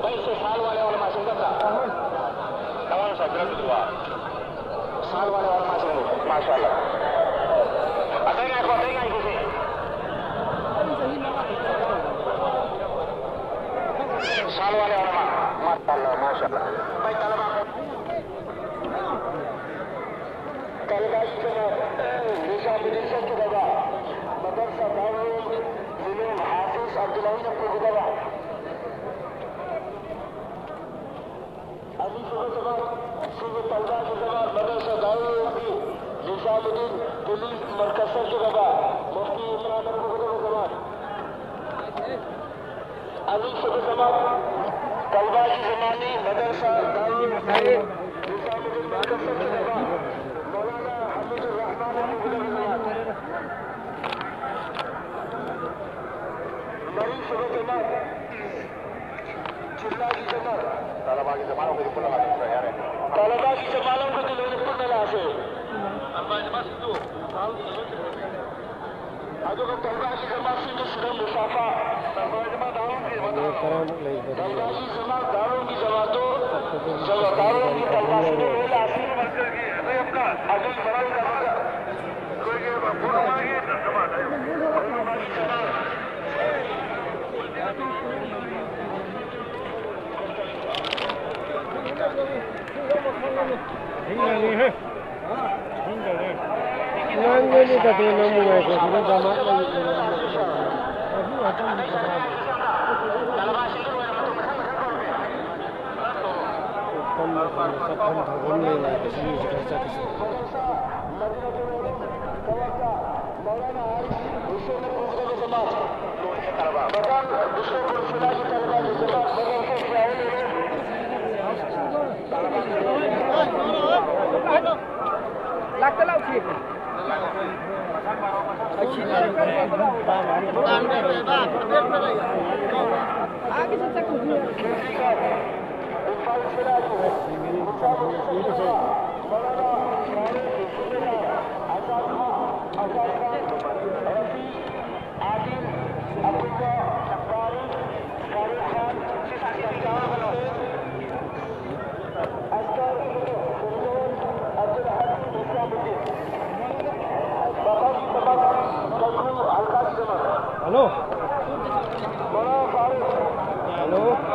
भाई से साल वाले मासूम का तमाम सब्र दुआ साल वाले मासूम माशाल्लाह अतः को देगा किसी साल वाले माशाल्लाह माशाल्लाह भाई तलबा निजामुद्दीन से जुड़ा मदरसा दारुल उलूम हाफिज अब्दुल्लाह को जुड़ा अभी सुबह सुबह तलबा के जवाब मदरसा दारुल उलूम निजामुद्दीन पुलिस मरकज से जुड़ा मुफ्ती इमरान को जुड़ा जवाब अभी सुबह जवाब तलबा की जमानी मदरसा दारुल उलूम निजामुद्दीन मरकज से जुड़ा मरीज सुबह के बाद चिल्ला की जमात तालिबा की जमानों को पुनः लाते हैं यार तालिबा की जमानों को दिलों में पुनः लाते अल्लाह जमात सिद्धू आजो का तालिबा की जमात से जो सिर्फ मुसाफा तालिबा जमात दारों की तालिबा की जमात दारों की जमातों जब दारों की तालिबा से जो लोग आसिर मरकर की अरे अपना आजो बड़ा करना कोई ये पूरा मांगे जमात है पूरा की जमात लगता लाओ ठीक आगे से तक हेलो हेलो उसी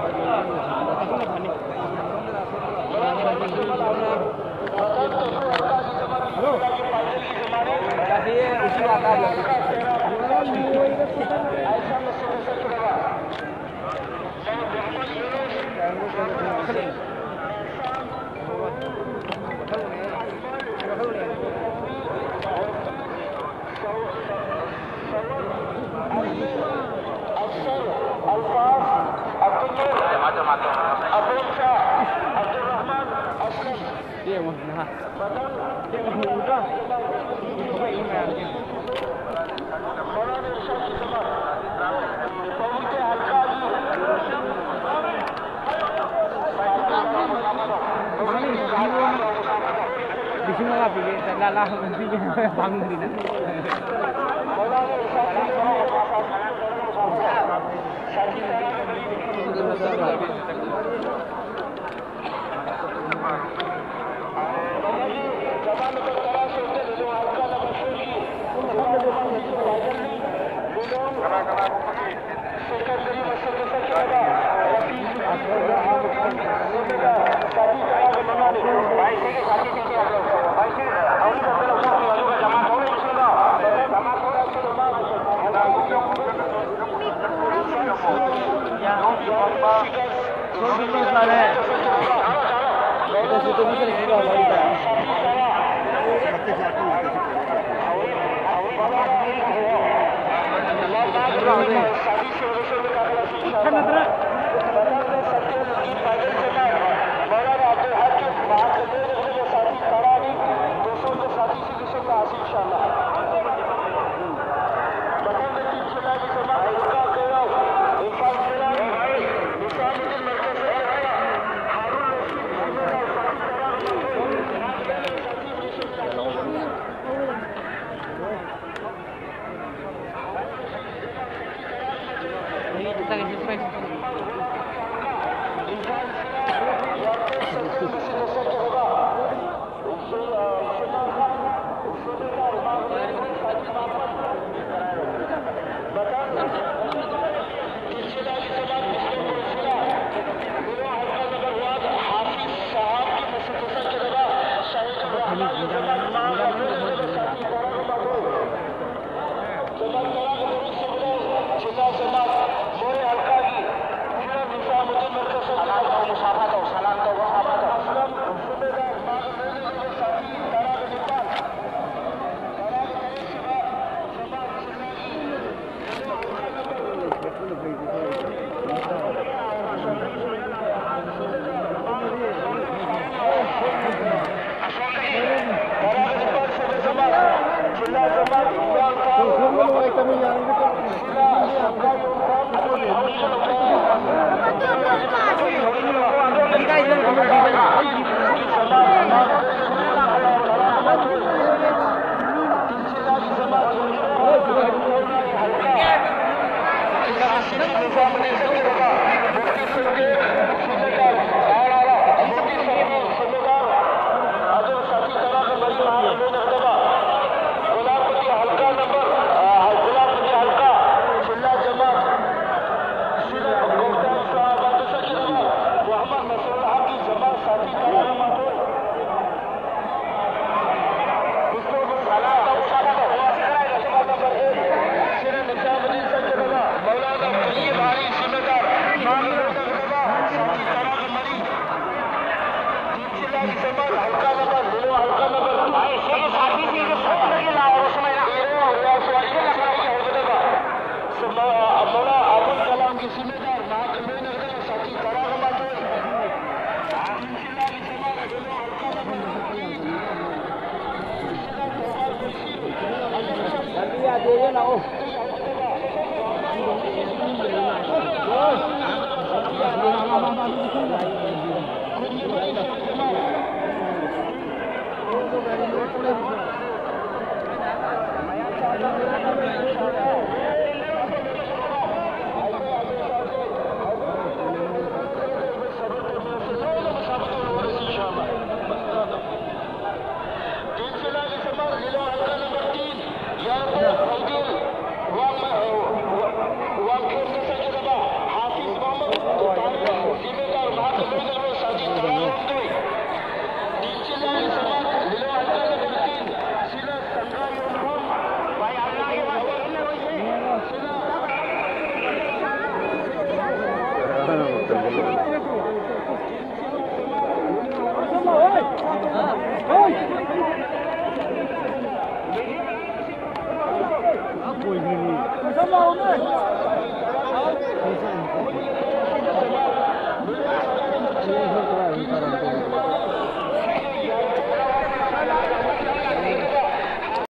Come on,